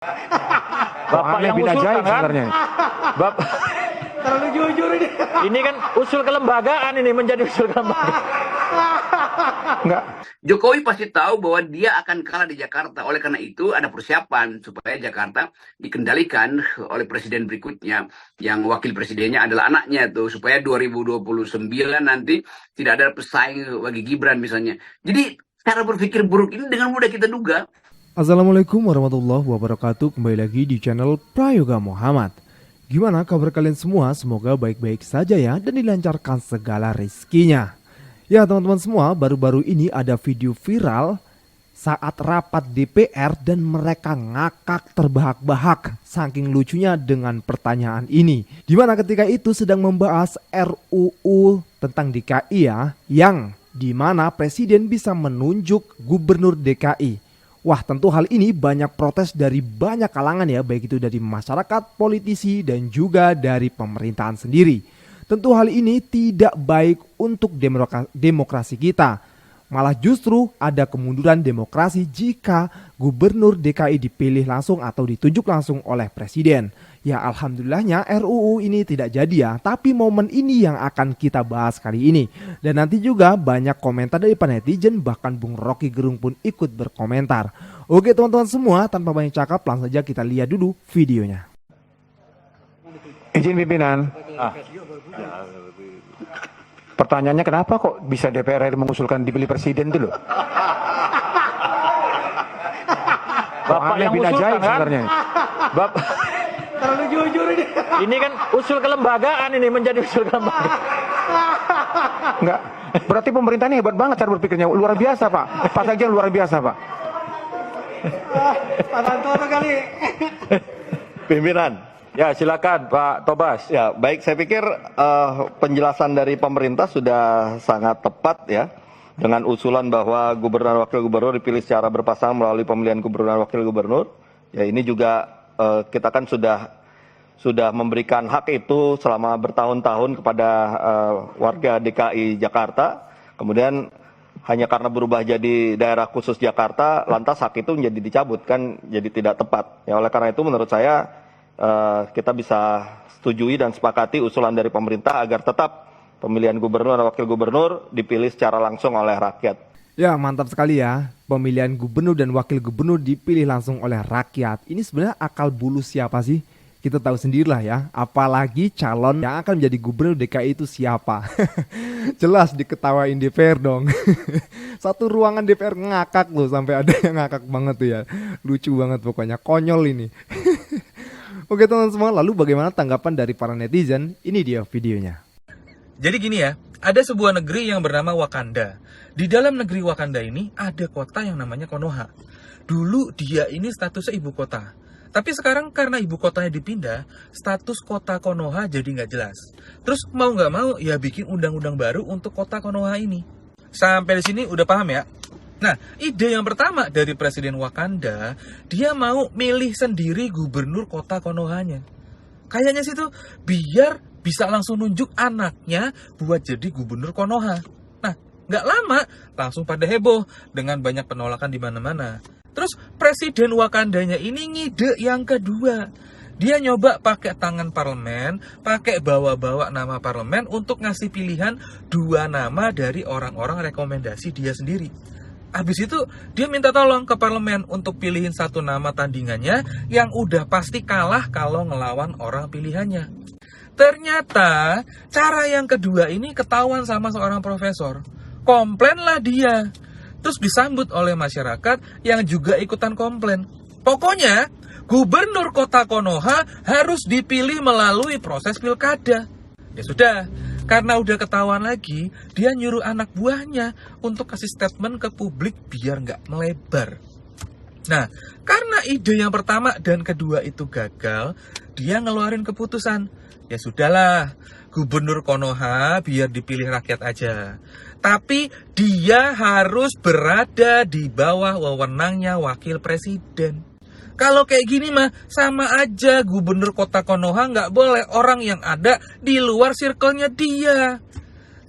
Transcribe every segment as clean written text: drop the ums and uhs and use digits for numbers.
Bapak yang usulkan kan? Sebenarnya. Bapak terlalu jujur ini. Ini kan usul kelembagaan, ini menjadi usul kelembagaan. Enggak. Jokowi pasti tahu bahwa dia akan kalah di Jakarta. Oleh karena itu ada persiapan supaya Jakarta dikendalikan oleh presiden berikutnya. Yang wakil presidennya adalah anaknya tuh. Supaya 2029 nanti tidak ada pesaing bagi Gibran misalnya. Jadi cara berpikir buruk ini dengan mudah kita duga. Assalamualaikum warahmatullahi wabarakatuh. Kembali lagi di channel Prayoga Muhammad. Gimana kabar kalian semua? Semoga baik-baik saja ya dan dilancarkan segala rezekinya. Ya teman-teman semua, baru-baru ini ada video viral saat rapat DPR dan mereka ngakak terbahak-bahak saking lucunya dengan pertanyaan ini. Dimana ketika itu sedang membahas RUU tentang DKI ya, yang dimana presiden bisa menunjuk gubernur DKI. Wah, tentu hal ini banyak protes dari banyak kalangan ya, baik itu dari masyarakat, politisi, dan juga dari pemerintahan sendiri. Tentu hal ini tidak baik untuk demokrasi kita. Malah justru ada kemunduran demokrasi jika gubernur DKI dipilih langsung atau ditunjuk langsung oleh presiden. Ya alhamdulillahnya RUU ini tidak jadi ya, tapi momen ini yang akan kita bahas kali ini. Dan nanti juga banyak komentar dari netizen, bahkan Bung Rocky Gerung pun ikut berkomentar. Oke teman-teman semua, tanpa banyak cakap langsung saja kita lihat dulu videonya. Izin pimpinan. Pertanyaannya kenapa kok bisa DPR RI mengusulkan dipilih presiden itu loh? Bapak yang usulkan kan? Sebenarnya. Bapak Terlalu jujur ini. Ini kan usul kelembagaan, ini menjadi usul kelembagaan. Enggak, berarti pemerintah ini hebat banget cara berpikirnya, luar biasa Pak. Pak Sekjen luar biasa Pak. Pak Tantono kali. Pimpinan. Ya silakan Pak Tobas. Ya baik, saya pikir penjelasan dari pemerintah sudah sangat tepat ya. Dengan usulan bahwa gubernur dan wakil gubernur dipilih secara berpasangan melalui pemilihan gubernur dan wakil gubernur. Ya ini juga kita kan sudah memberikan hak itu selama bertahun-tahun kepada warga DKI Jakarta. Kemudian hanya karena berubah jadi daerah khusus Jakarta, lantas hak itu menjadi dicabut, kan jadi tidak tepat. Ya oleh karena itu menurut saya kita bisa setujui dan sepakati usulan dari pemerintah agar tetap pemilihan gubernur dan wakil gubernur dipilih secara langsung oleh rakyat. Ya mantap sekali ya, pemilihan gubernur dan wakil gubernur dipilih langsung oleh rakyat. Ini sebenarnya akal bulus siapa sih? Kita tahu sendirilah ya, apalagi calon yang akan menjadi gubernur DKI itu siapa. Jelas diketawain DPR dong. Satu ruangan DPR ngakak loh, sampai ada yang ngakak banget tuh ya. Lucu banget pokoknya, konyol ini. Oke teman-teman semua, lalu bagaimana tanggapan dari para netizen? Ini dia videonya. Jadi gini ya, ada sebuah negeri yang bernama Wakanda. Di dalam negeri Wakanda ini ada kota yang namanya Konoha. Dulu dia ini statusnya ibu kota. Tapi sekarang karena ibu kotanya dipindah, status kota Konoha jadi nggak jelas. Terus mau nggak mau ya bikin undang-undang baru untuk kota Konoha ini. Sampai di sini udah paham ya? Nah, ide yang pertama dari Presiden Wakanda, dia mau milih sendiri gubernur kota Konohanya. Kayaknya sih tuh biar bisa langsung nunjuk anaknya buat jadi gubernur Konoha. Nah, nggak lama langsung pada heboh dengan banyak penolakan di mana-mana. Terus Presiden Wakandanya ini ngide yang kedua. Dia nyoba pakai tangan parlemen, pakai bawa-bawa nama parlemen untuk ngasih pilihan 2 nama dari orang-orang rekomendasi dia sendiri. Habis itu dia minta tolong ke parlemen untuk pilihin 1 nama tandingannya yang udah pasti kalah kalau ngelawan orang pilihannya. Ternyata cara yang kedua ini ketahuan sama seorang profesor. Komplainlah dia. Terus disambut oleh masyarakat yang juga ikutan komplain. Pokoknya gubernur kota Konoha harus dipilih melalui proses pilkada. Ya sudah, karena udah ketahuan lagi, dia nyuruh anak buahnya untuk kasih statement ke publik biar nggak melebar. Nah, karena ide yang pertama dan kedua itu gagal, dia ngeluarin keputusan. Ya sudahlah, gubernur Konoha biar dipilih rakyat aja. Tapi dia harus berada di bawah wewenangnya wakil presiden. Kalau kayak gini mah sama aja gubernur kota Konoha nggak boleh orang yang ada di luar circle-nya dia.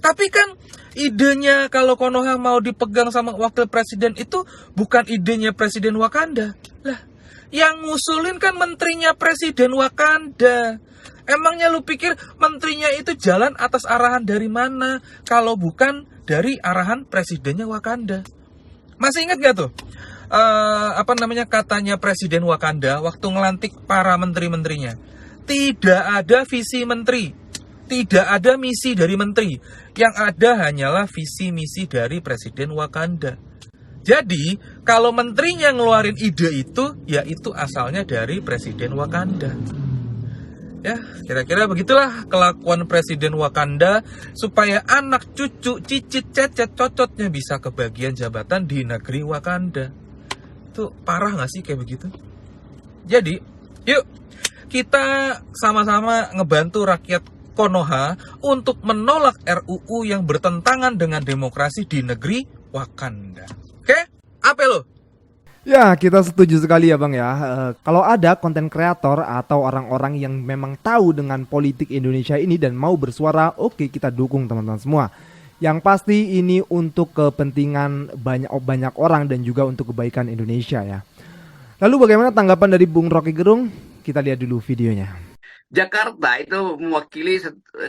Tapi kan idenya kalau Konoha mau dipegang sama wakil presiden itu bukan idenya Presiden Wakanda. Lah, Yang ngusulin kan menterinya Presiden Wakanda. Emangnya lu pikir menterinya itu jalan atas arahan dari mana? Kalau bukan dari arahan presidennya Wakanda. Masih ingat gak tuh? Katanya Presiden Wakanda waktu ngelantik para menteri-menterinya. Tidak ada visi menteri. Tidak ada misi dari menteri. Yang ada hanyalah visi misi dari Presiden Wakanda. Jadi, kalau menterinya ngeluarin ide itu, ya itu asalnya dari Presiden Wakanda. Ya, kira-kira begitulah kelakuan Presiden Wakanda supaya anak cucu, cicit, cecet, cocotnya bisa kebagian jabatan di negeri Wakanda. Itu parah gak sih kayak begitu? Jadi, yuk kita sama-sama ngebantu rakyat Konoha untuk menolak RUU yang bertentangan dengan demokrasi di negeri Wakanda. Oke? Apa lo? Ya, kita setuju sekali ya Bang ya. Kalau ada konten kreator atau orang-orang yang memang tahu dengan politik Indonesia ini dan mau bersuara, oke, kita dukung teman-teman semua. Yang pasti ini untuk kepentingan banyak orang dan juga untuk kebaikan Indonesia ya. Lalu bagaimana tanggapan dari Bung Rocky Gerung? Kita lihat dulu videonya. Jakarta itu mewakili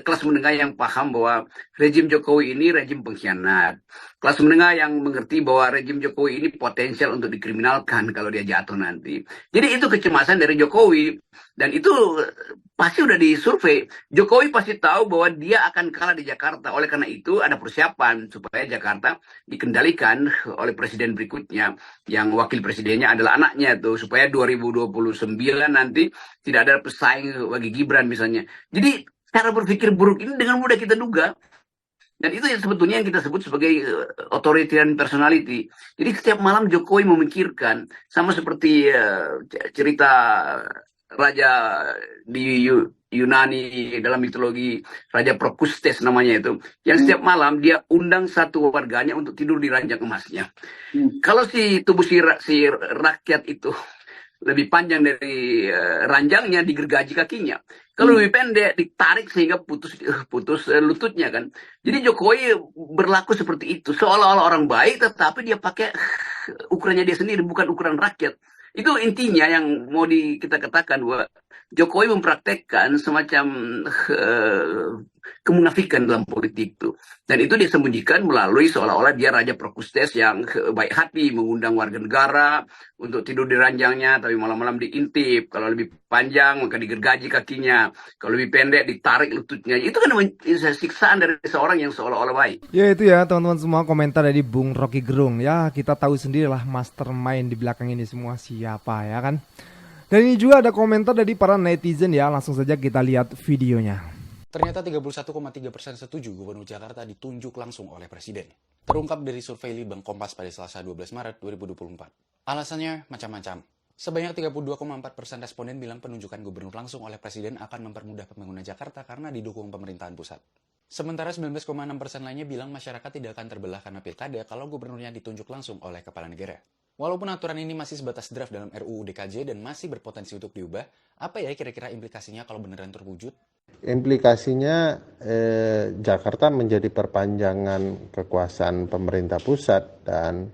kelas menengah yang paham bahwa rejim Jokowi ini rejim pengkhianat. Kelas menengah yang mengerti bahwa rejim Jokowi ini potensial untuk dikriminalkan kalau dia jatuh nanti. Jadi itu kecemasan dari Jokowi. Dan itu pasti udah disurvei. Jokowi pasti tahu bahwa dia akan kalah di Jakarta. Oleh karena itu ada persiapan supaya Jakarta dikendalikan oleh presiden berikutnya. Yang wakil presidennya adalah anaknya tuh. Supaya 2029 nanti tidak ada pesaing bagi Gibran misalnya. Jadi cara berpikir buruk ini dengan mudah kita duga. Dan itu yang sebetulnya yang kita sebut sebagai authoritarian personality. Jadi setiap malam Jokowi memikirkan, sama seperti cerita Raja di Yunani dalam mitologi Raja Procrustes namanya itu. Yang setiap malam dia undang satu warganya untuk tidur di ranjang emasnya. Kalau si tubuh si rakyat itu lebih panjang dari ranjangnya, digergaji kakinya. Kalau lebih pendek, ditarik sehingga putus lututnya kan. Jadi Jokowi berlaku seperti itu. Seolah-olah orang baik, tetapi dia pakai ukurannya dia sendiri, bukan ukuran rakyat. Itu intinya yang mau kita katakan bahwa Jokowi mempraktekkan semacam kemunafikan dalam politik itu. Dan itu dia sembunyikan melalui seolah-olah dia Raja Procrustes yang baik hati, mengundang warga negara untuk tidur di ranjangnya, tapi malam-malam diintip. Kalau lebih panjang, maka digergaji kakinya. Kalau lebih pendek, ditarik lututnya. Itu kan siksaan dari seorang yang seolah-olah baik. Ya itu ya teman-teman semua, komentar dari Bung Rocky Gerung. Ya kita tahu sendirilah mastermind di belakang ini semua siapa ya kan. Dan ini juga ada komentar dari para netizen ya. Langsung saja kita lihat videonya. Ternyata 31,3% setuju Gubernur Jakarta ditunjuk langsung oleh Presiden. Terungkap dari survei Litbang Kompas pada Selasa 12 Maret 2024. Alasannya macam-macam. Sebanyak 32,4% responden bilang penunjukan gubernur langsung oleh Presiden akan mempermudah pembangunan Jakarta karena didukung pemerintahan pusat. Sementara 19,6% lainnya bilang masyarakat tidak akan terbelah karena pilkada kalau gubernurnya ditunjuk langsung oleh kepala negara. Walaupun aturan ini masih sebatas draft dalam RUU DKJ dan masih berpotensi untuk diubah, apa ya kira-kira implikasinya kalau beneran terwujud? Implikasinya Jakarta menjadi perpanjangan kekuasaan pemerintah pusat dan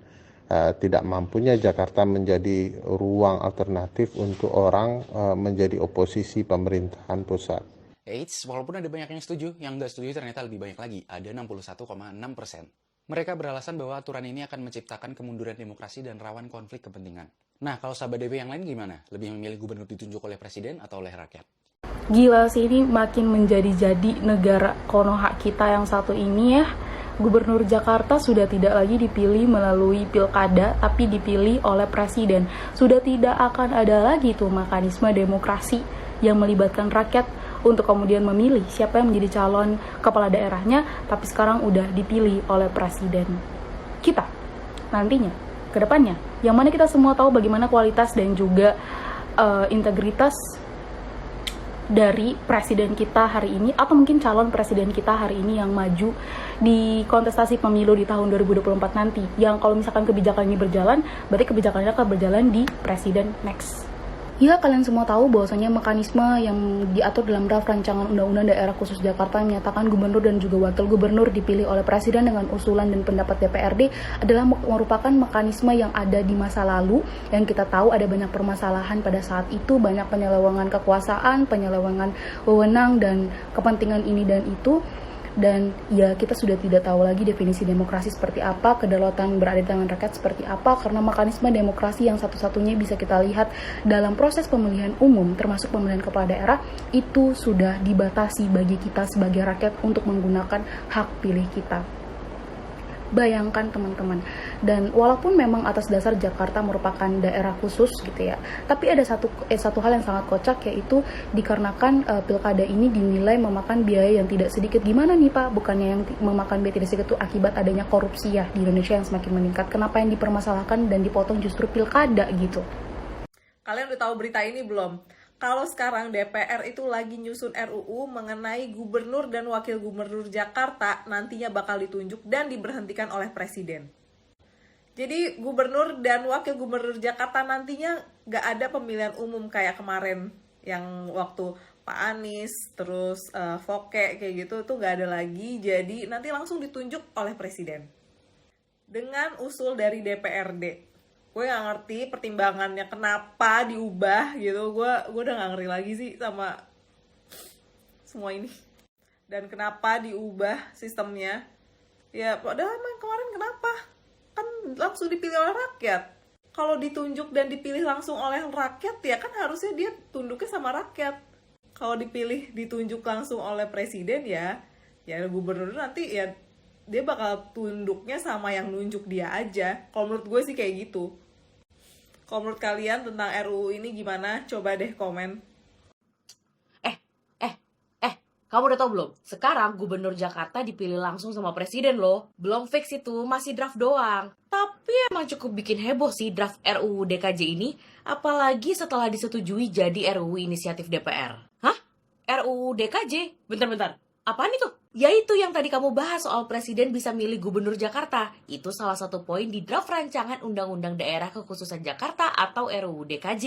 tidak mampunya Jakarta menjadi ruang alternatif untuk orang menjadi oposisi pemerintahan pusat. Eits, walaupun ada banyak yang setuju, yang nggak setuju ternyata lebih banyak lagi, ada 61,6%. Mereka beralasan bahwa aturan ini akan menciptakan kemunduran demokrasi dan rawan konflik kepentingan. Nah, kalau sahabat DP yang lain gimana? Lebih memilih gubernur ditunjuk oleh presiden atau oleh rakyat? Gila sih, ini makin menjadi-jadi negara Konoha kita yang satu ini ya. Gubernur Jakarta sudah tidak lagi dipilih melalui pilkada, tapi dipilih oleh presiden. Sudah tidak akan ada lagi tuh mekanisme demokrasi yang melibatkan rakyat untuk kemudian memilih siapa yang menjadi calon kepala daerahnya, tapi sekarang udah dipilih oleh presiden kita nantinya, ke depannya. Yang mana kita semua tahu bagaimana kualitas dan juga integritas dari presiden kita hari ini, atau mungkin calon presiden kita hari ini yang maju di kontestasi pemilu di tahun 2024 nanti. Yang kalau misalkan kebijakan ini berjalan, berarti kebijakannya akan berjalan di presiden next. Ya, kalian semua tahu bahwasanya mekanisme yang diatur dalam draft rancangan Undang-Undang Daerah Khusus Jakarta menyatakan gubernur dan juga wakil gubernur dipilih oleh presiden dengan usulan dan pendapat DPRD adalah merupakan mekanisme yang ada di masa lalu, yang kita tahu ada banyak permasalahan pada saat itu, banyak penyelewengan kekuasaan, penyelewengan wewenang dan kepentingan ini dan itu. Dan ya, kita sudah tidak tahu lagi definisi demokrasi seperti apa, kedaulatan berada di tangan rakyat seperti apa, karena mekanisme demokrasi yang satu-satunya bisa kita lihat dalam proses pemilihan umum, termasuk pemilihan kepala daerah, itu sudah dibatasi bagi kita sebagai rakyat untuk menggunakan hak pilih kita. Bayangkan teman-teman, dan walaupun memang atas dasar Jakarta merupakan daerah khusus gitu ya, tapi ada satu hal yang sangat kocak, yaitu dikarenakan pilkada ini dinilai memakan biaya yang tidak sedikit. Gimana nih Pak? Bukannya yang memakan biaya tidak sedikit itu akibat adanya korupsi ya di Indonesia yang semakin meningkat. Kenapa yang dipermasalahkan dan dipotong justru pilkada gitu? Kalian udah tahu berita ini belum? Kalau sekarang DPR itu lagi nyusun RUU mengenai gubernur dan wakil gubernur Jakarta nantinya bakal ditunjuk dan diberhentikan oleh presiden. Jadi gubernur dan wakil gubernur Jakarta nantinya gak ada pemilihan umum kayak kemarin yang waktu Pak Anies, terus Foke kayak gitu tuh gak ada lagi. Jadi nanti langsung ditunjuk oleh presiden dengan usul dari DPRD. Gue gak ngerti pertimbangannya kenapa diubah gitu. Gue udah gak ngerti lagi sih sama semua ini. Dan kenapa diubah sistemnya. Ya padahal emang kemarin kenapa? Kan langsung dipilih oleh rakyat. Kalau ditunjuk dan dipilih langsung oleh rakyat ya kan harusnya dia tunduknya sama rakyat. Kalau dipilih ditunjuk langsung oleh presiden ya gubernur nanti ya dia bakal tunduknya sama yang nunjuk dia aja. Kalau menurut gue sih kayak gitu. Kalau menurut kalian tentang RUU ini gimana? Coba deh komen. Kamu udah tau belum? Sekarang gubernur Jakarta dipilih langsung sama presiden loh. Belum fix itu, masih draft doang. Tapi emang cukup bikin heboh sih draft RUU DKJ ini. Apalagi setelah disetujui jadi RUU inisiatif DPR. Hah? RUU DKJ? Bentar. Apaan itu? Yaitu yang tadi kamu bahas soal presiden bisa milih gubernur Jakarta. Itu salah satu poin di draft rancangan Undang-Undang Daerah Kekhususan Jakarta atau RUU DKJ.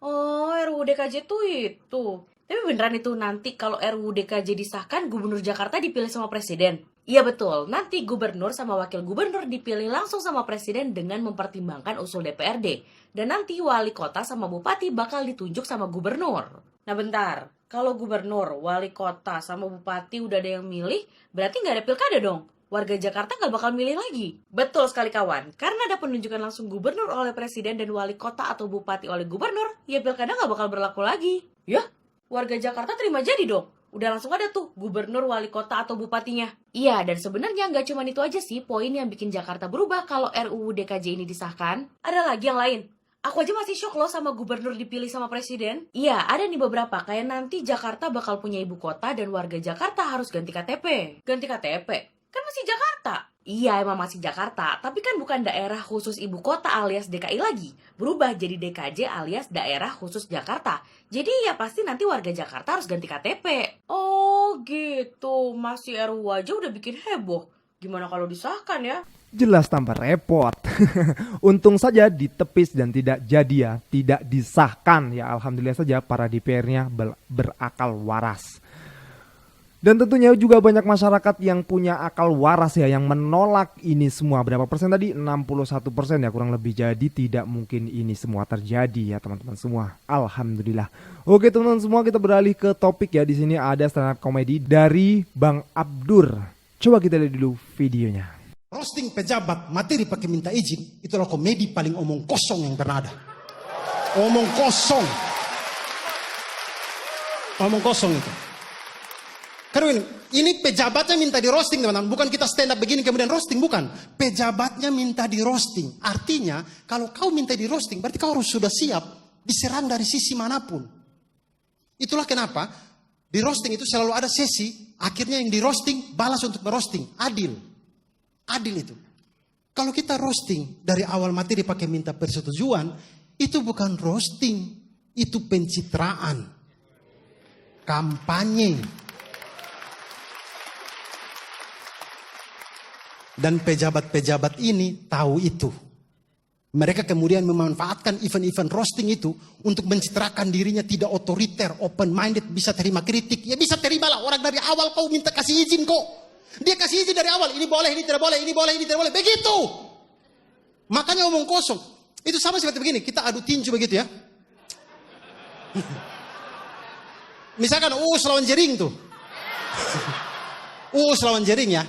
Oh, RUU DKJ tuh itu. Tapi beneran itu nanti kalau RUU DKJ disahkan, gubernur Jakarta dipilih sama presiden? Iya betul, nanti gubernur sama wakil gubernur dipilih langsung sama presiden dengan mempertimbangkan usul DPRD. Dan nanti wali kota sama bupati bakal ditunjuk sama gubernur. Nah bentar, kalau gubernur, wali kota, sama bupati udah ada yang milih, berarti nggak ada pilkada dong? Warga Jakarta nggak bakal milih lagi. Betul sekali kawan, karena ada penunjukan langsung gubernur oleh presiden dan wali kota atau bupati oleh gubernur, ya pilkada nggak bakal berlaku lagi. Ya? Warga Jakarta terima jadi dong. Udah langsung ada tuh gubernur, wali kota, atau bupatinya. Iya, dan sebenarnya nggak cuma itu aja sih poin yang bikin Jakarta berubah kalau RUU DKJ ini disahkan. Ada lagi yang lain. Aku aja masih shock loh sama gubernur dipilih sama presiden. Iya, ada nih beberapa. Kayak nanti Jakarta bakal punya ibu kota dan warga Jakarta harus ganti KTP. Ganti KTP? Kan masih Jakarta. Iya, emang masih Jakarta, tapi kan bukan daerah khusus ibu kota alias DKI lagi. Berubah jadi DKJ alias daerah khusus Jakarta. Jadi ya pasti nanti warga Jakarta harus ganti KTP. Oh gitu, masih RUU aja udah bikin heboh. Gimana kalau disahkan ya? Jelas tanpa repot. Untung saja ditepis dan tidak jadi ya, tidak disahkan. Ya alhamdulillah saja para DPR-nya berakal waras. Dan tentunya juga banyak masyarakat yang punya akal waras ya, yang menolak ini semua. Berapa persen tadi? 61% ya kurang lebih. Jadi tidak mungkin ini semua terjadi ya teman-teman semua. Alhamdulillah. Oke teman-teman semua, kita beralih ke topik ya. Di sini ada stand up komedi dari Bang Abdur. Coba kita lihat dulu videonya. Roasting pejabat materi pakai minta izin, itulah komedi paling omong kosong yang pernah ada. Omong kosong. Omong kosong itu. Karena ini pejabatnya minta di roasting teman-teman. Bukan kita stand up begini kemudian roasting, bukan. Pejabatnya minta di roasting. Artinya kalau kau minta di roasting berarti kau harus sudah siap diserang dari sisi manapun. Itulah kenapa di roasting itu selalu ada sesi. Akhirnya yang di roasting balas untuk merosting. Adil. Adil itu. Kalau kita roasting dari awal materi pakai minta persetujuan, itu bukan roasting. Itu pencitraan. Kampanye. Dan pejabat-pejabat ini tahu itu. Mereka kemudian memanfaatkan event-event roasting itu untuk mencitrakan dirinya tidak otoriter, open-minded, bisa terima kritik. Ya bisa terimalah, orang dari awal kau minta kasih izin kok. Dia kasih izin dari awal, ini boleh, ini tidak boleh, ini boleh, ini tidak boleh. Begitu. Makanya omong kosong. Itu sama seperti begini, kita adu tinju begitu ya. Misalkan lawan Jering tuh. Lawan Jering ya.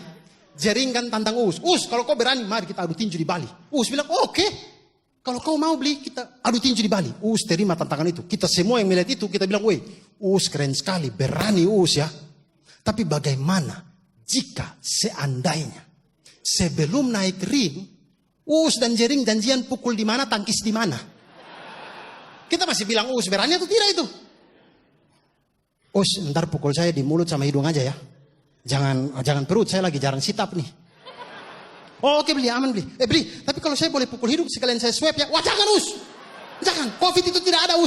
Jering kan tantang kalau kau berani mari kita adu tinju di Bali. Bilang oke. Kalau kau mau beli kita adu tinju di Bali. Terima tantangan itu. Kita semua yang melihat itu kita bilang, keren sekali, berani ya. Tapi bagaimana jika seandainya sebelum naik ring, dan Jering janjian pukul di mana, tangkis di mana? Kita masih bilang berani atau tidak itu? Ntar pukul saya di mulut sama hidung aja ya. Jangan perut, saya lagi jarang sit up nih. Oke beli, aman beli. Beli, tapi kalau saya boleh pukul hidung sekalian saya swab ya. Jangan Jangan, COVID itu tidak ada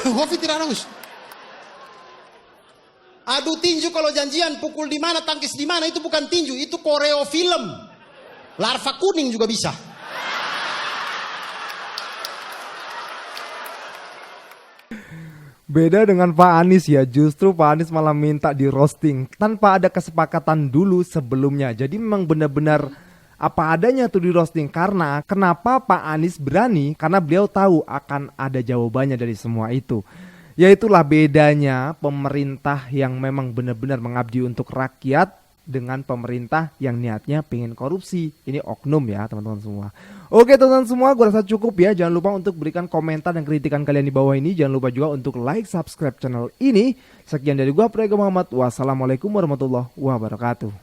COVID tidak ada Adu tinju kalau janjian pukul di mana, tangkis di mana itu bukan tinju, itu koreo film. Larva kuning juga bisa. Beda dengan Pak Anies ya, justru Pak Anies malah minta di roasting tanpa ada kesepakatan dulu sebelumnya. Jadi memang benar-benar apa adanya tuh di roasting. Karena kenapa Pak Anies berani? Karena beliau tahu akan ada jawabannya dari semua itu. Ya itulah bedanya pemerintah yang memang benar-benar mengabdi untuk rakyat dengan pemerintah yang niatnya pengen korupsi. Ini oknum ya teman-teman semua. Oke teman-teman semua, gue rasa cukup ya. Jangan lupa untuk berikan komentar dan kritikan kalian di bawah ini. Jangan lupa juga untuk like, subscribe channel ini. Sekian dari gue, Prayoga Muhammad. Wassalamualaikum warahmatullahi wabarakatuh.